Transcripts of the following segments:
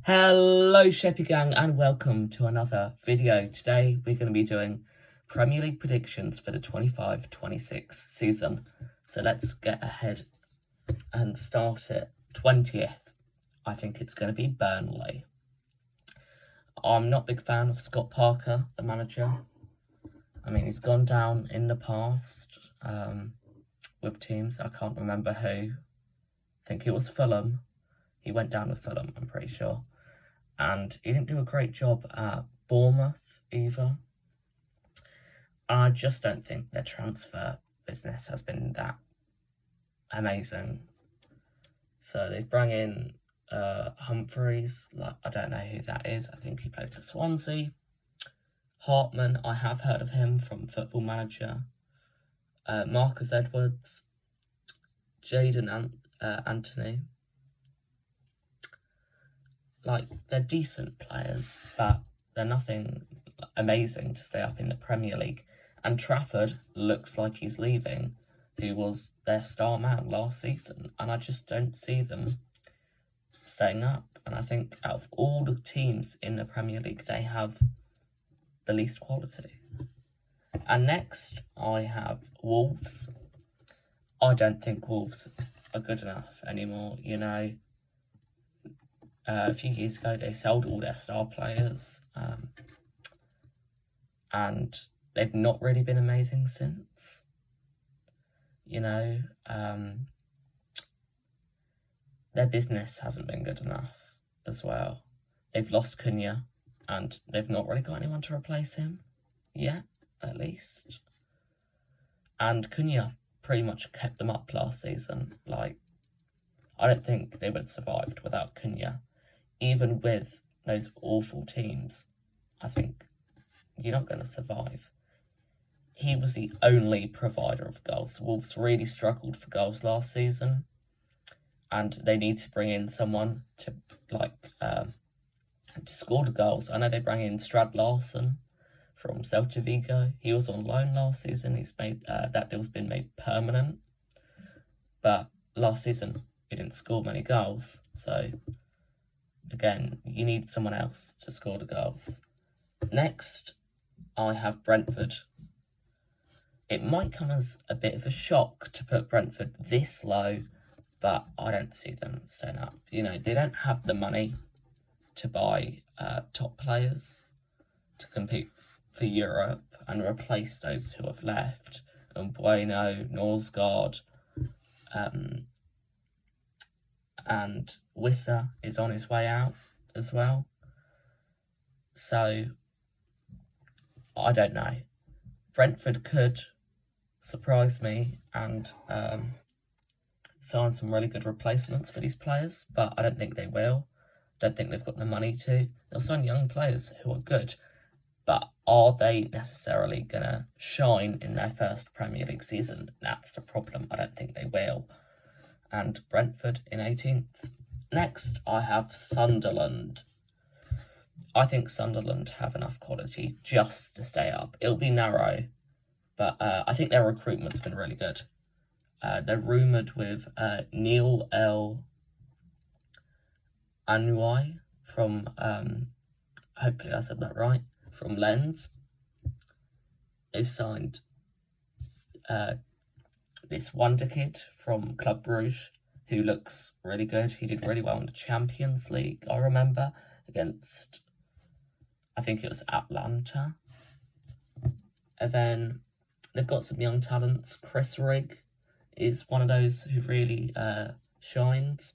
Hello Sheppy gang and welcome to another video. Today we're going to be doing Premier League predictions for the 25-26 season. So let's get ahead and start it. 20th, I think it's going to be Burnley. I'm not a big fan of Scott Parker, the manager. I mean, he's gone down in the past with teams. I can't remember who. I think it was Fulham. He went down with Fulham, I'm pretty sure. And he didn't do a great job at Bournemouth either. I just don't think their transfer business has been that amazing. So they've brought in Humphreys. I don't know who that is. I think he played for Swansea. Hartman, I have heard of him from Football Manager. Marcus Edwards. Jaden Anthony. They're decent players, but they're nothing amazing to stay up in the Premier League. And Trafford looks like he's leaving, who was their star man last season. And I just don't see them staying up. And I think out of all the teams in the Premier League, they have the least quality. And next, I have Wolves. I don't think Wolves are good enough anymore, you know. A few years ago, they sold all their star players, and they've not really been amazing since. You know, their business hasn't been good enough as well. They've lost Cunha, and they've not really got anyone to replace him yet, at least. And Cunha pretty much kept them up last season. I don't think they would have survived without Cunha. Even with those awful teams, I think you're not going to survive. He was the only provider of goals. Wolves really struggled for goals last season, and they need to bring in someone to score the goals. I know they bring in Strad Larsen from Celta Vigo. He was on loan last season. He's made that deal's been made permanent, but last season he didn't score many goals, so. Again, you need someone else to score the goals. Next, I have Brentford. It might come as a bit of a shock to put Brentford this low, but I don't see them staying up. You know, they don't have the money to buy top players to compete for Europe and replace those who have left. And Bueno, Norsgaard, and Wissa is on his way out as well. So, I don't know. Brentford could surprise me and sign some really good replacements for these players, but I don't think they will. Don't think they've got the money to. They'll sign young players who are good, but are they necessarily going to shine in their first Premier League season? That's the problem. I don't think they will. And Brentford in 18th. Next, I have Sunderland. I think Sunderland have enough quality just to stay up. It'll be narrow, but I think their recruitment's been really good. They're rumoured with Neil El Anouai from, hopefully I said that right, from Lens. They've signed this wonder kid from Club Brugge, who looks really good. He did really well in the Champions League, I remember, against, I think it was Atlanta. And then they've got some young talents. Chris Rigg is one of those who really shines.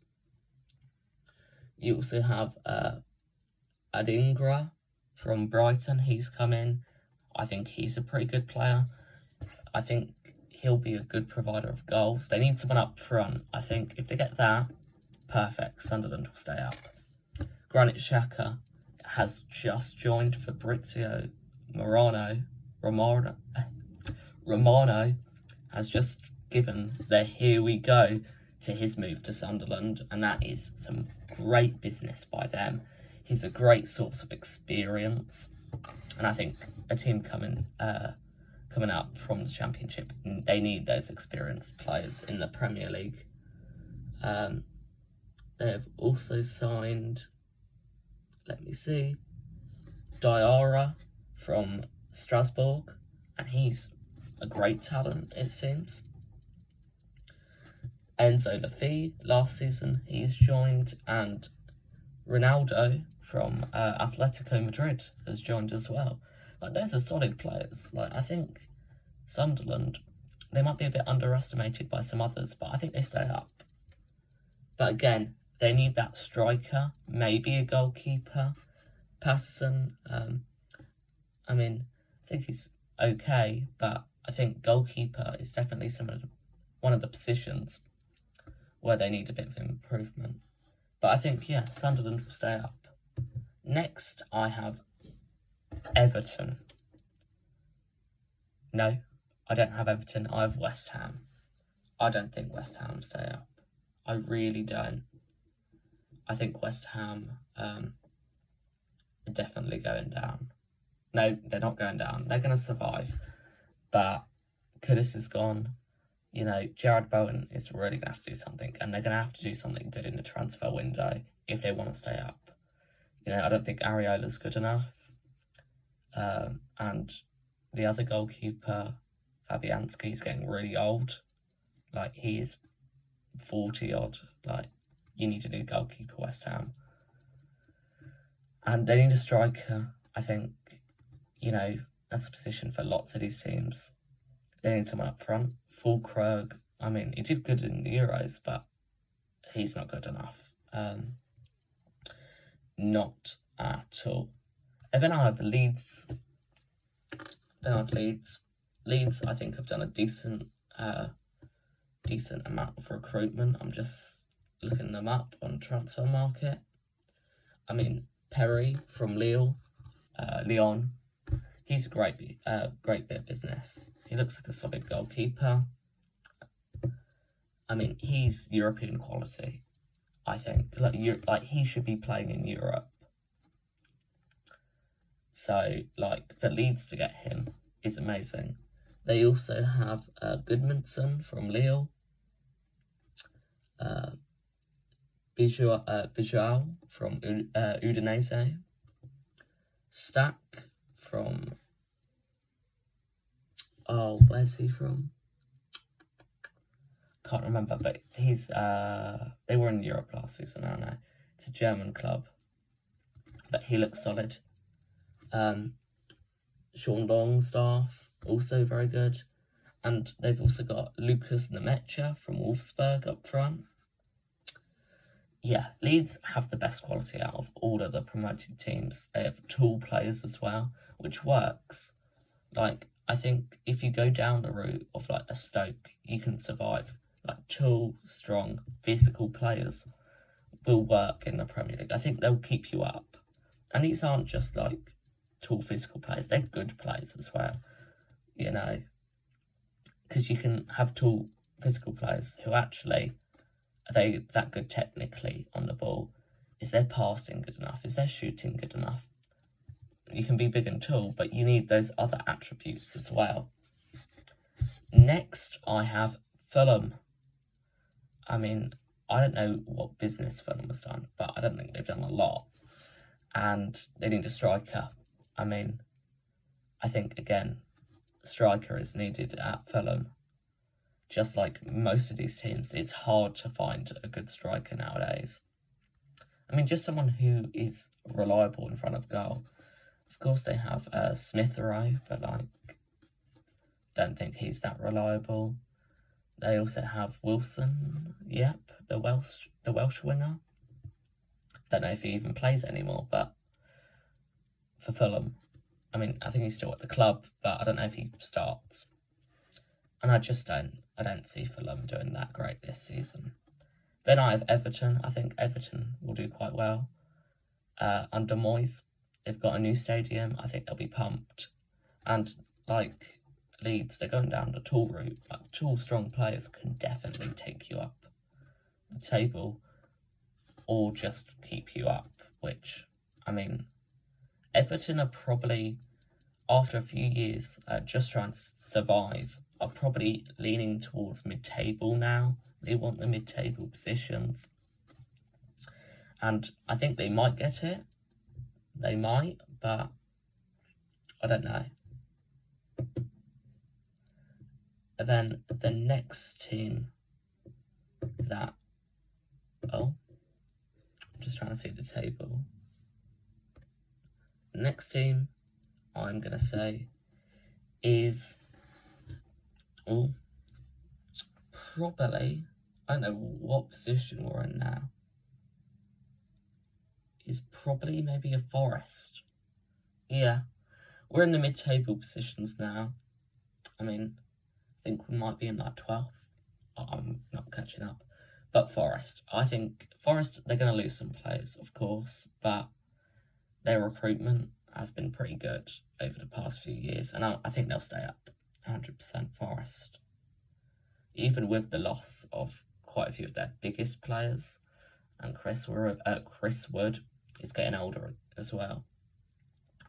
You also have Adingra from Brighton. He's come in. I think he's a pretty good player. I think he'll be a good provider of goals. They need someone up front. I think if they get that, perfect. Sunderland will stay up. Granit Xhaka has just joined Fabrizio Romano has just given the here we go to his move to Sunderland, and that is some great business by them. He's a great source of experience, and I think a team coming up from the Championship, they need those experienced players in the Premier League. They have also signed let me see, Diarra from Strasbourg, and he's a great talent, it seems. Enzo Lafay last season, he's joined, and Ronaldo from Atletico Madrid has joined as well. Like, those are solid players. Like, I think Sunderland, they might be a bit underestimated by some others, but I think they stay up. But again, they need that striker, maybe a goalkeeper. Patterson, I mean, I think he's okay, but I think goalkeeper is definitely one of the positions where they need a bit of improvement. But I think, yeah, Sunderland will stay up. Next, I have Everton. No, I don't have Everton. I have West Ham. I don't think West Ham stay up. I really don't. I think West Ham are definitely going down. No, they're not going down. They're going to survive. But Kudus is gone. You know, Jared Bowen is really going to have to do something. And they're going to have to do something good in the transfer window if they want to stay up. You know, I don't think Areola's good enough. And the other goalkeeper, Fabianski, is getting really old. Like, he is 40-odd. Like, you need a new goalkeeper, West Ham. And they need a striker. I think, you know, that's a position for lots of these teams. They need someone up front. Fulkrug, I mean, he did good in the Euros, but he's not good enough. Not at all. And then I have Leeds. Leeds, I think, have done a decent amount of recruitment. I'm just looking them up on transfer market. I mean, Perry from Lyon, he's a great bit of business. He looks like a solid goalkeeper. I mean, he's European quality, I think. Like he should be playing in Europe. So, like, for Leeds to get him is amazing. They also have Goodmanson from Lille, Bijou from Udinese, Stack from... Oh, where's he from? Can't remember, but he's... they were in Europe last season, I don't know. It's a German club, but he looks solid. Sean Longstaff, also very good. And they've also got Lucas Nemecha from Wolfsburg up front. Yeah, Leeds have the best quality out of all of the promoted teams. They have tall players as well, which works. Like, I think if you go down the route of, like, a Stoke, you can survive. Like, tall, strong, physical players will work in the Premier League. I think they'll keep you up. And these aren't just, like, tall physical players. They're good players as well, you know. Because you can have tall physical players who actually... Are they that good technically on the ball? Is their passing good enough? Is their shooting good enough? You can be big and tall, but you need those other attributes as well. Next, I have Fulham. I mean, I don't know what business Fulham has done, but I don't think they've done a lot. And they need a striker. I mean, I think, again, a striker is needed at Fulham. Just like most of these teams, it's hard to find a good striker nowadays. I mean, just someone who is reliable in front of goal. Of course, they have Smith Rowe, but, like, don't think he's that reliable. They also have Wilson, yep, the Welsh winger. Don't know if he even plays anymore, but for Fulham, I mean, I think he's still at the club, but I don't know if he starts. And I don't see Fulham doing that great this season. Then I have Everton. I think Everton will do quite well. Under Moyes, they've got a new stadium. I think they'll be pumped. And, like Leeds, they're going down the tall route. Like, tall, strong players can definitely take you up the table or just keep you up, which, I mean, Everton are probably, after a few years, just trying to survive, are probably leaning towards mid-table now. They want the mid-table positions. And I think they might get it. They might, but I don't know. And then the next team that... Oh, I'm just trying to see the table. The next team I'm going to say is... Oh, probably... I don't know what position we're in now. Is probably maybe a Forest. Yeah, we're in the mid-table positions now. I mean, I think we might be in like 12th. I'm not catching up. But Forest, I think Forest, they're going to lose some players, of course, but their recruitment has been pretty good over the past few years, and I think they'll stay up 100% Forest. Even with the loss of quite a few of their biggest players, and Chris Wood is getting older as well.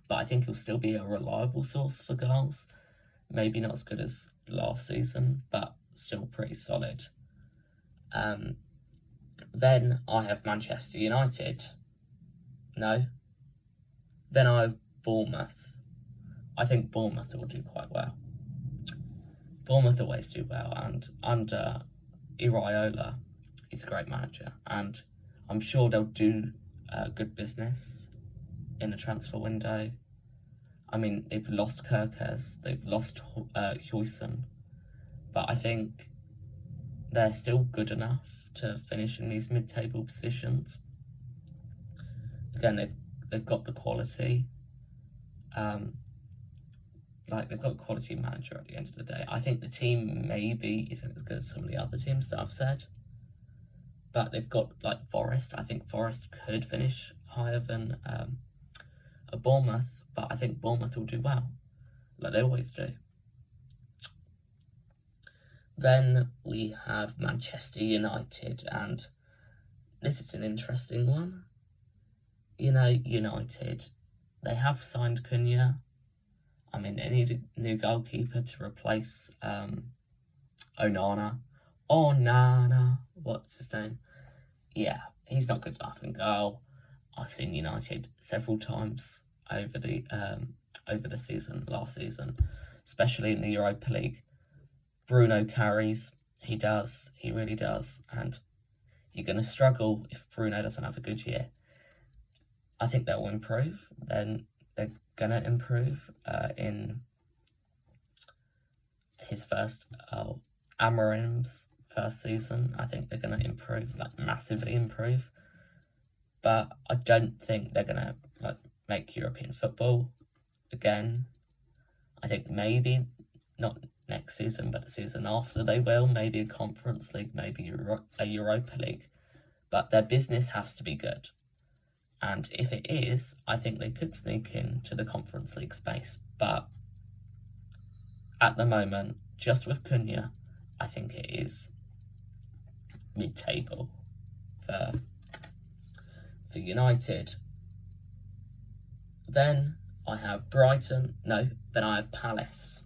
But I think he'll still be a reliable source for goals. Maybe not as good as last season, but still pretty solid. Then I have Manchester United. No. Then I have Bournemouth. I think Bournemouth will do quite well. Bournemouth always do well, and under Iraola, he's a great manager, and I'm sure they'll do good business in the transfer window. I mean, they've lost Kerkez, they've lost Huijsen, but I think they're still good enough to finish in these mid-table positions. Again, they've got the quality. They've got a quality manager at the end of the day. I think the team maybe isn't as good as some of the other teams that I've said, but they've got like Forest. I think Forest could finish higher than a Bournemouth, but I think Bournemouth will do well, like they always do. Then we have Manchester United, and this is an interesting one. You know, United, they have signed Cunha. I mean, they need a new goalkeeper to replace Onana. What's his name? Yeah, he's not good enough in goal. I've seen United several times over the season, last season, especially in the Europa League. Bruno carries. He does. He really does. And you're going to struggle if Bruno doesn't have a good year. I think that will improve. Then they're going to improve in his first, Amorim's first season. I think they're going to improve, like massively improve. But I don't think they're going to make European football again. I think maybe not next season, but the season after they will. Maybe a Conference League, maybe a Europa League. But their business has to be good. And if it is, I think they could sneak into the Conference League space. But at the moment, just with Cunha, I think it is mid-table for United. Then I have Brighton. No, then I have Palace.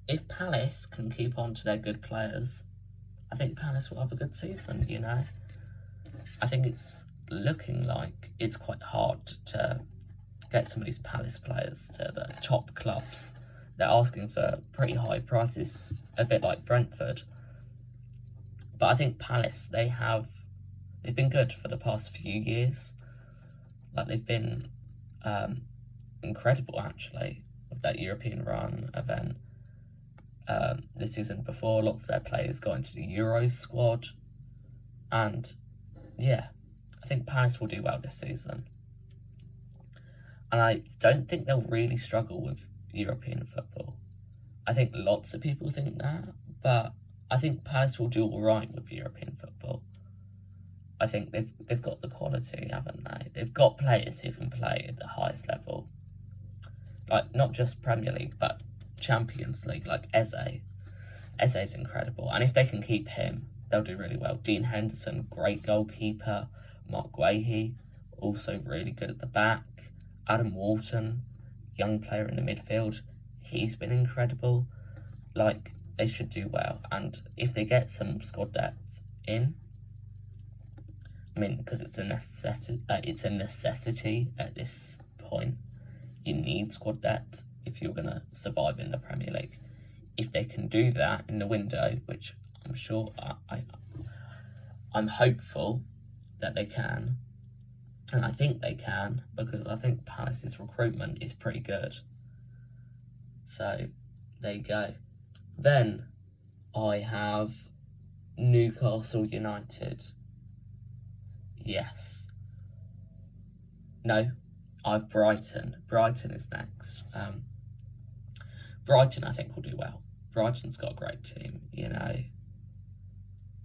If Palace can keep on to their good players, I think Palace will have a good season, you know. I think it's looking like it's quite hard to get some of these Palace players to the top clubs. They're asking for pretty high prices, a bit like Brentford. But I think Palace, they've been good for the past few years. Like, they've been incredible, actually, with that European run. And then this season before, lots of their players got into the Euros squad. And, yeah, I think Palace will do well this season. And I don't think they'll really struggle with European football. I think lots of people think that, but I think Palace will do all right with European football. I think they've got the quality, haven't they? They've got players who can play at the highest level. Like, not just Premier League, but Champions League, like Eze. Eze's incredible. And if they can keep him, they'll do really well. Dean Henderson, great goalkeeper. Mark Guehi, also really good at the back. Adam Walton, young player in the midfield. He's been incredible. Like, they should do well. And if they get some squad depth in, I mean, because it's a necessity at this point. You need squad depth if you're going to survive in the Premier League. If they can do that in the window, which I'm sure I'm hopeful that they can, and I think they can, because I think Palace's recruitment is pretty good. So there you go. Then I have Newcastle United. Yes. No, I have Brighton. Brighton is next. Brighton, I think, will do well. Brighton's got a great team, you know.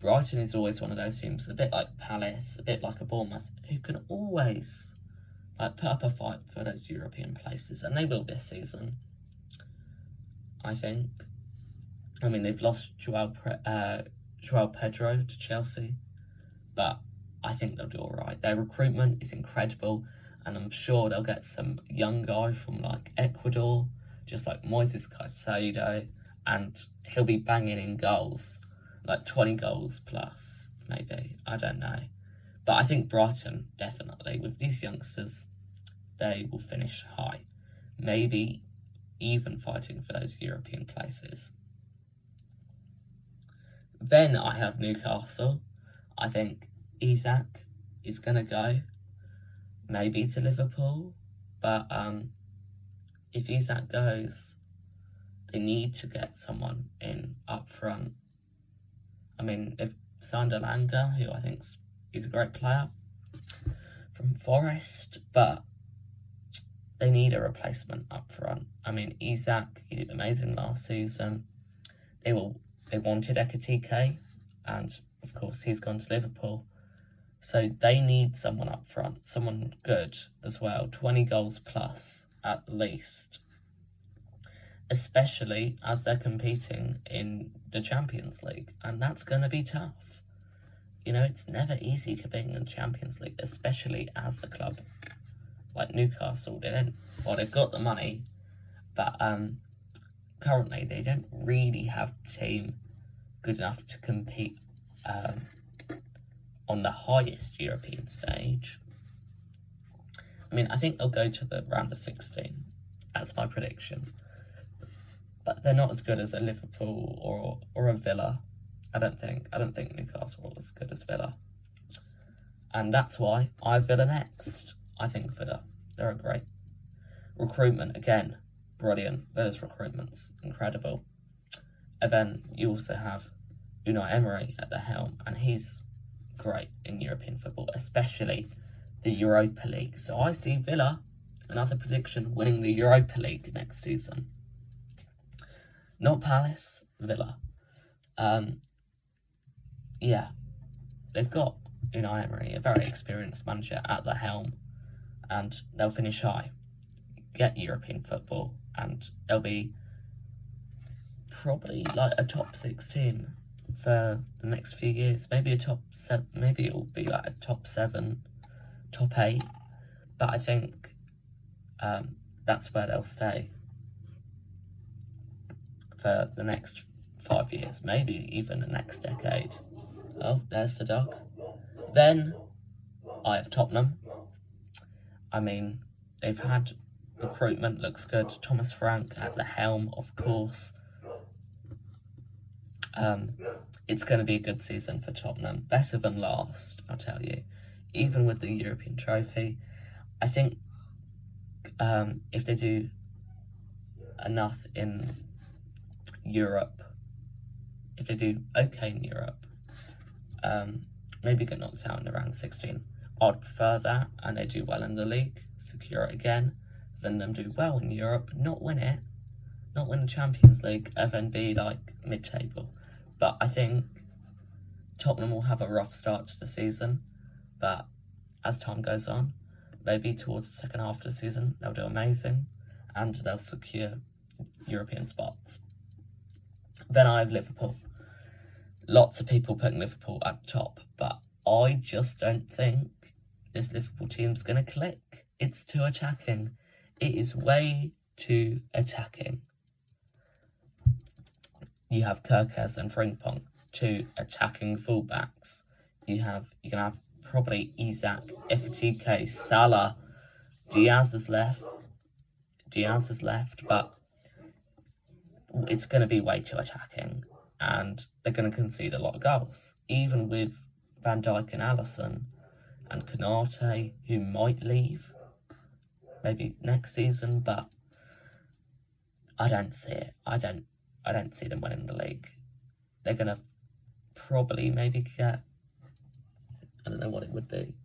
Brighton is always one of those teams, a bit like Palace, a bit like a Bournemouth, who can always put up a fight for those European places, and they will this season, I think. I mean, they've lost Joao Pedro to Chelsea, but I think they'll do all right. Their recruitment is incredible, and I'm sure they'll get some young guy from Ecuador, just like Moises Caicedo, and he'll be banging in goals, 20 goals plus, maybe. I don't know. But I think Brighton, definitely, with these youngsters, they will finish high. Maybe even fighting for those European places. Then I have Newcastle. I think Isak is going to go, maybe to Liverpool. But if Isak goes, they need to get someone in up front. I mean, they've signed Alanga, who I think is a great player from Forest, but they need a replacement up front. I mean, Isak, he did amazing last season. They wanted Ekitike, and of course he's gone to Liverpool. So they need someone up front, someone good as well, 20 goals plus at least. Especially as they're competing in the Champions League, and that's going to be tough. You know, it's never easy competing in the Champions League, especially as a club like Newcastle. They've got the money, but currently they don't really have a team good enough to compete on the highest European stage. I mean, I think they'll go to the round of 16. That's my prediction. But they're not as good as a Liverpool or a Villa. I don't think Newcastle are as good as Villa. And that's why I have Villa next. I think Villa, they're a great recruitment. Again, brilliant. Villa's recruitment's incredible. And then you also have Unai Emery at the helm, and he's great in European football, especially the Europa League. So I see Villa, another prediction, winning the Europa League next season. Not Palace, Villa. Yeah, they've got Unai Emery, a very experienced manager at the helm, and they'll finish high, get European football, and they'll be probably a top 6 team for the next few years. Maybe a top 7, maybe it'll be a top 7, top 8, but I think that's where they'll stay for the next 5 years, maybe even the next decade. Oh, there's the dog. Then I have Tottenham. I mean, they've had recruitment, looks good. Thomas Frank at the helm, of course. It's going to be a good season for Tottenham. Better than last, I'll tell you. Even with the European trophy, I think if they do enough in Europe, if they do okay in Europe, maybe get knocked out in the round 16. I'd prefer that, and they do well in the league, secure it again, than them do well in Europe, not win it, not win the Champions League, and then be mid-table. But I think Tottenham will have a rough start to the season, but as time goes on, maybe towards the second half of the season, they'll do amazing, and they'll secure European spots. Then I have Liverpool. Lots of people putting Liverpool at the top, but I just don't think this Liverpool team's going to click. It's too attacking. It is way too attacking. You have Kirkes and Frimpong, 2 attacking fullbacks. You can have probably Isaac, Ekitike, Salah. Diaz is left, but it's going to be way too attacking, and they're going to concede a lot of goals. Even with Van Dijk and Alisson and Konate, who might leave maybe next season, but I don't see it. I don't see them winning the league. They're going to probably maybe get, I don't know what it would be.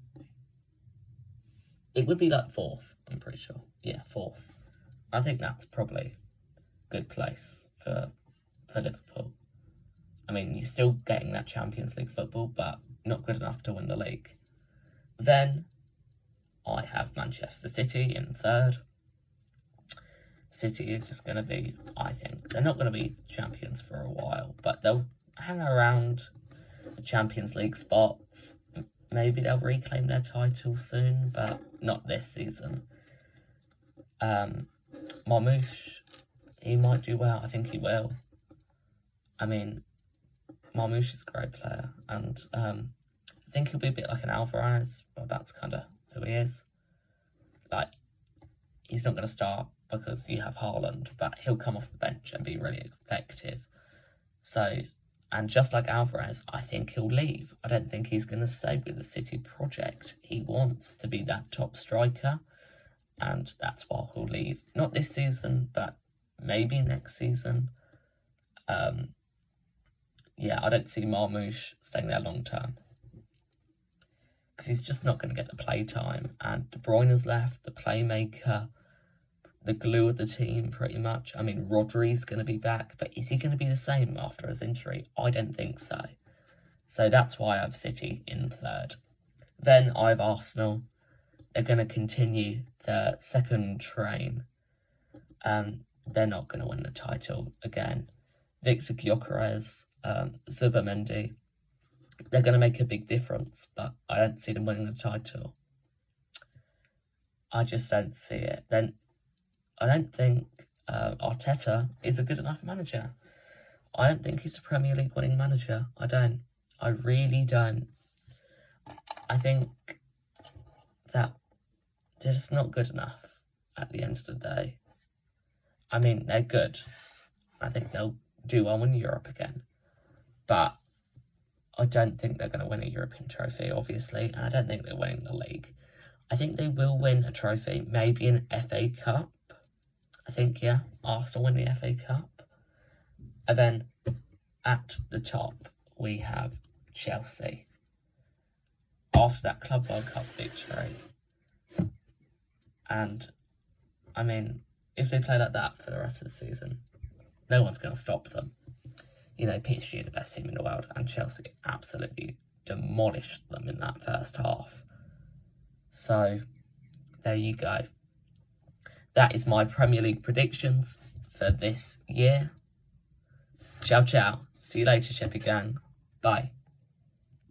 It would be like 4th, I'm pretty sure. Yeah, 4th. I think that's probably a good place for Liverpool. I mean, you're still getting that Champions League football, but not good enough to win the league. Then I have Manchester City in 3rd. City are just going to be, I think, they're not going to be champions for a while, but they'll hang around the Champions League spots. Maybe they'll reclaim their title soon, but not this season. Marmoush, he might do well. I think he will. I mean, Marmoush is a great player, and I think he'll be a bit like an Alvarez. Well, that's kind of who he is. Like, he's not going to start because you have Haaland, but he'll come off the bench and be really effective. So, and just like Alvarez, I think he'll leave. I don't think he's going to stay with the City project. He wants to be that top striker, and that's why he'll leave. Not this season, but maybe next season. Yeah, I don't see Marmoush staying there long term, because he's just not going to get the play time. And De Bruyne's left, the playmaker, the glue of the team, pretty much. I mean, Rodri's going to be back, but is he going to be the same after his injury? I don't think so. So that's why I have City in 3rd. Then I have Arsenal. They're going to continue the second train. They're not going to win the title again. Victor Gyökeres, Zubimendi, they're going to make a big difference, but I don't see them winning the title. I just don't see it. Then I don't think Arteta is a good enough manager. I don't think he's a Premier League winning manager. I don't. I really don't. I think that they're just not good enough at the end of the day. I mean, they're good. I think they'll do well in Europe again. But I don't think they're going to win a European trophy, obviously, and I don't think they're winning the league. I think they will win a trophy, maybe an FA Cup. I think, yeah, Arsenal win the FA Cup. And then at the top, we have Chelsea. After that Club World Cup victory. And, I mean, if they play like that for the rest of the season, no one's going to stop them. You know, PSG are the best team in the world, and Chelsea absolutely demolished them in that first half. So, there you go. That is my Premier League predictions for this year. Ciao, ciao. See you later, Sheppy gang. Bye.